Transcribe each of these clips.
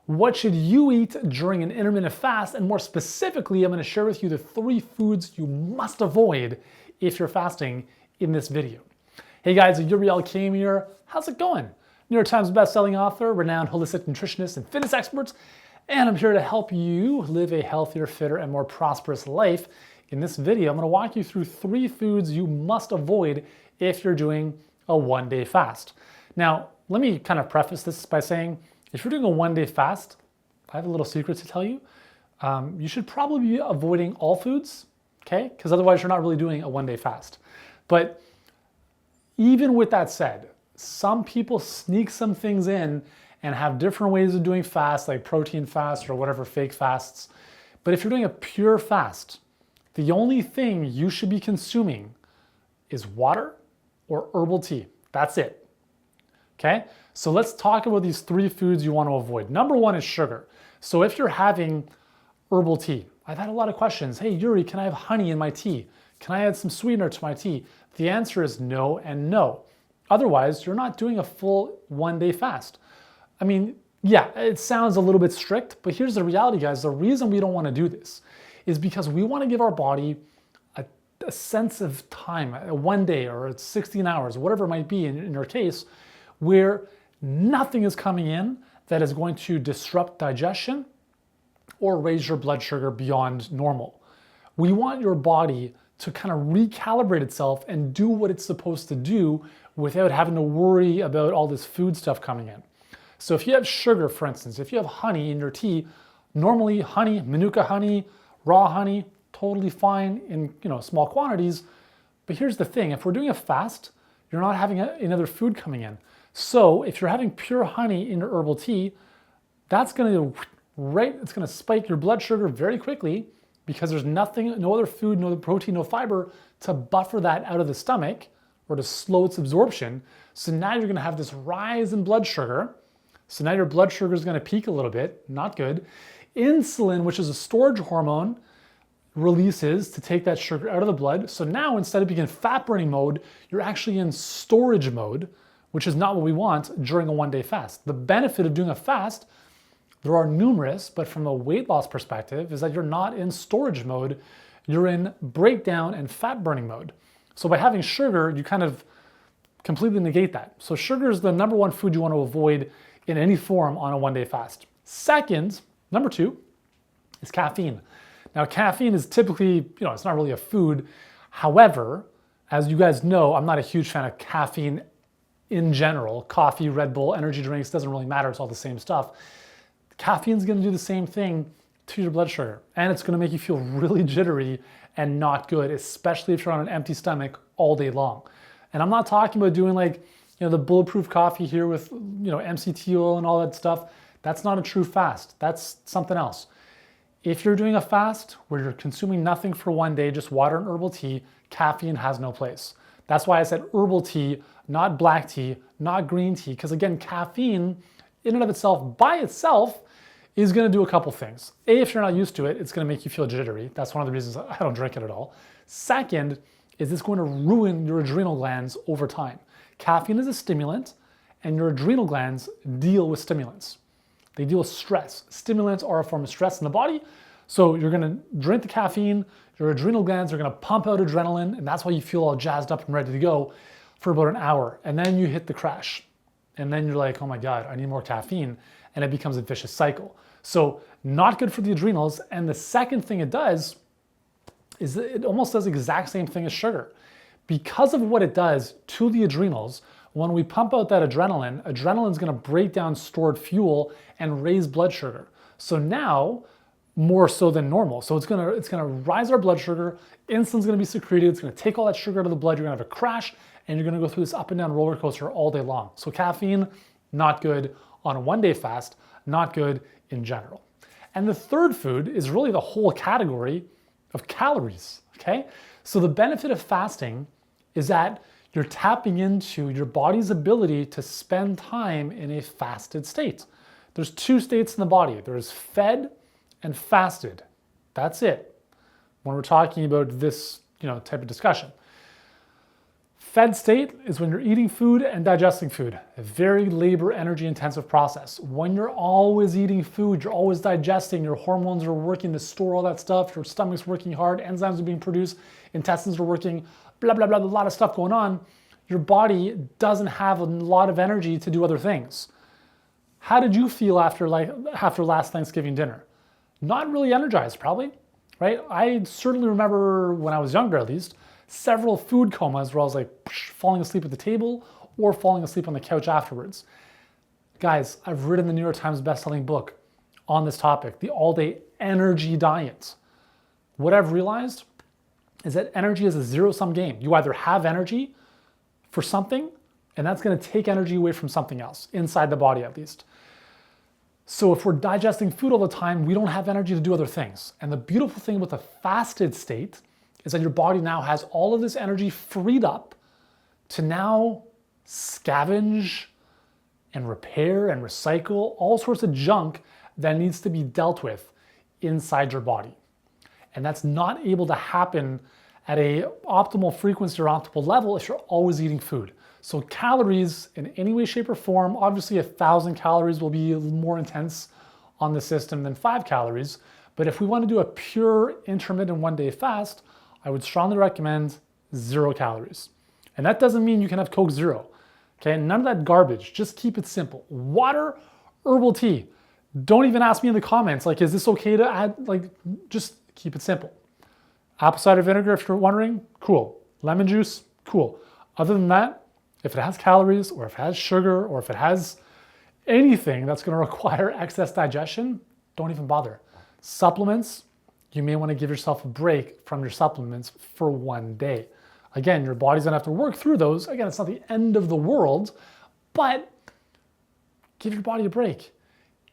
What should you eat during an intermittent fast? And more specifically, I'm going to share with you the 3 foods you must avoid if you're fasting in this video. Hey guys, Yuri here. How's it going? New York Times bestselling author, renowned holistic nutritionist and fitness expert, and I'm here to help you live a healthier, fitter, and more prosperous life. In this video, I'm going to walk you through 3 foods you must avoid if you're doing a one-day fast. Now, let me kind of preface this by saying, if you're doing a one-day fast, I have a little secret to tell you. You should probably be avoiding all foods, okay? Because otherwise you're not really doing a one-day fast. But even with that said, some people sneak some things in and have different ways of doing fast, like protein fast or whatever, fake fasts. But if you're doing a pure fast, the only thing you should be consuming is water or herbal tea. That's it, okay? So let's talk about these 3 foods you want to avoid. Number 1 is sugar. So if you're having herbal tea, I've had a lot of questions. Hey, Yuri, can I have honey in my tea? Can I add some sweetener to my tea? The answer is no and no. Otherwise, you're not doing a full one-day fast. I mean, yeah, it sounds a little bit strict, but here's the reality, guys. The reason we don't want to do this is because we want to give our body a sense of time, a one day or 16 hours, whatever it might be in your case, where nothing is coming in that is going to disrupt digestion or raise your blood sugar beyond normal. We want your body to kind of recalibrate itself and do what it's supposed to do without having to worry about all this food stuff coming in. So if you have sugar, for instance, if you have honey in your tea, normally honey, manuka honey, raw honey, totally fine in small quantities. But here's the thing, if we're doing a fast, you're not having another food coming in. So if you're having pure honey in your herbal tea, that's going to spike your blood sugar very quickly because there's nothing, no other food, no other protein, no fiber to buffer that out of the stomach or to slow its absorption. So now you're going to have this rise in blood sugar. So now your blood sugar is going to peak a little bit, not good. Insulin, which is a storage hormone, releases to take that sugar out of the blood. So now instead of being in fat burning mode, you're actually in storage mode, which is not what we want during a one-day fast. The benefit of doing a fast, there are numerous, but from a weight loss perspective, is that you're not in storage mode, you're in breakdown and fat burning mode. So by having sugar, you kind of completely negate that. So sugar is the number 1 food you want to avoid in any form on a one-day fast. Second, number 2, is caffeine. Now caffeine is typically, it's not really a food. However, as you guys know, I'm not a huge fan of caffeine in general. Coffee, Red Bull, energy drinks, doesn't really matter, it's all the same stuff. Caffeine's gonna do the same thing to your blood sugar, and it's gonna make you feel really jittery and not good, especially if you're on an empty stomach all day long. And I'm not talking about doing the bulletproof coffee here with MCT oil and all that stuff. That's not a true fast, that's something else. If you're doing a fast where you're consuming nothing for one day, just water and herbal tea, caffeine has no place. That's why I said herbal tea, not black tea, not green tea, because again, caffeine in and of itself, by itself, is gonna do a couple things. A, if you're not used to it, it's gonna make you feel jittery. That's one of the reasons I don't drink it at all. Second, is it's going to ruin your adrenal glands over time. Caffeine is a stimulant, and your adrenal glands deal with stimulants. They deal with stress. Stimulants are a form of stress in the body, so you're gonna drink the caffeine, your adrenal glands are gonna pump out adrenaline, and that's why you feel all jazzed up and ready to go for about an hour. And then you hit the crash. And then you're like, oh my God, I need more caffeine. And it becomes a vicious cycle. So not good for the adrenals. And the second thing it does is that it almost does the exact same thing as sugar. Because of what it does to the adrenals, when we pump out that adrenaline, adrenaline's gonna break down stored fuel and raise blood sugar. So now, more so than normal. So it's gonna rise our blood sugar, insulin's gonna be secreted, it's gonna take all that sugar out of the blood, you're gonna have a crash, and you're gonna go through this up and down roller coaster all day long. So caffeine, not good on a one-day fast, not good in general. And the third food is really the whole category of calories, okay? So the benefit of fasting is that you're tapping into your body's ability to spend time in a fasted state. There's 2 states in the body. There's fed and fasted. That's it when we're talking about this type of discussion. fed state is when you're eating food and digesting food. A very labor, energy intensive process. When you're always eating food, you're always digesting, your hormones are working to store all that stuff, your stomach's working hard, enzymes are being produced, intestines are working, blah, blah, blah, a lot of stuff going on. Your body doesn't have a lot of energy to do other things. How did you feel after last Thanksgiving dinner? Not really energized, probably, right? I certainly remember when I was younger, at least, several food comas where I was like falling asleep at the table or falling asleep on the couch afterwards. Guys, I've written the New York Times bestselling book on this topic, the all-day energy diet. What I've realized is that energy is a zero-sum game. You either have energy for something, and that's going to take energy away from something else, inside the body at least. So if we're digesting food all the time, we don't have energy to do other things. And the beautiful thing with the fasted state is that your body now has all of this energy freed up to now scavenge and repair and recycle all sorts of junk that needs to be dealt with inside your body. And that's not able to happen at a optimal frequency or optimal level if you're always eating food. So calories in any way, shape, or form, obviously 1,000 calories will be more intense on the system than 5 calories. But if we want to do a pure intermittent one-day fast, I would strongly recommend 0 calories. And that doesn't mean you can have Coke Zero. Okay, none of that garbage. Just keep it simple. Water, herbal tea. Don't even ask me in the comments, like, is this okay to add? Like, just keep it simple. Apple cider vinegar, if you're wondering, cool. Lemon juice, cool. Other than that, if it has calories or if it has sugar or if it has anything that's going to require excess digestion, don't even bother. Supplements, you may want to give yourself a break from your supplements for one day. Again, your body's going to have to work through those. Again, it's not the end of the world, but give your body a break.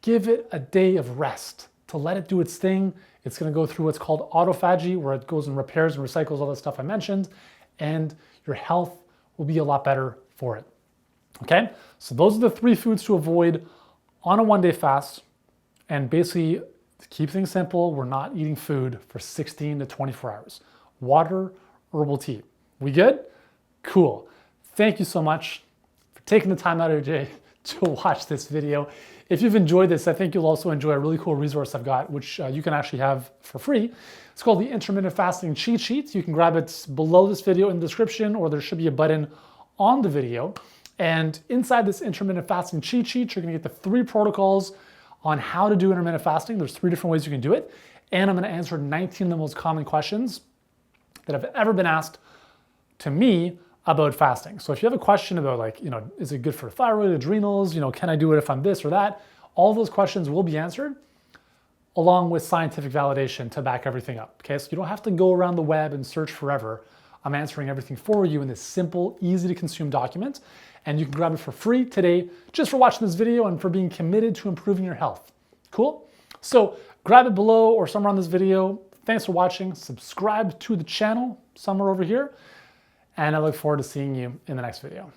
Give it a day of rest to let it do its thing. It's going to go through what's called autophagy, where it goes and repairs and recycles all that stuff I mentioned, and your health will be a lot better for it. Okay, so those are the 3 foods to avoid on a one-day fast. And basically, to keep things simple, we're not eating food for 16 to 24 hours. Water, herbal tea. We good? Cool. Thank you so much for taking the time out of your day to watch this video. If you've enjoyed this, I think you'll also enjoy a really cool resource I've got, which you can actually have for free. It's called the Intermittent Fasting Cheat Sheet. You can grab it below this video in the description, or there should be a button on the video. And inside this Intermittent Fasting Cheat Sheet, you're gonna get the 3 protocols on how to do intermittent fasting. There's 3 different ways you can do it. And I'm gonna answer 19 of the most common questions that have ever been asked to me about fasting. So if you have a question about, like, is it good for thyroid, adrenals, can I do it if I'm this or that? All those questions will be answered along with scientific validation to back everything up. Okay, so you don't have to go around the web and search forever. I'm answering everything for you in this simple, easy to consume document. And you can grab it for free today just for watching this video and for being committed to improving your health. Cool? So grab it below or somewhere on this video. Thanks for watching. Subscribe to the channel somewhere over here. And I look forward to seeing you in the next video.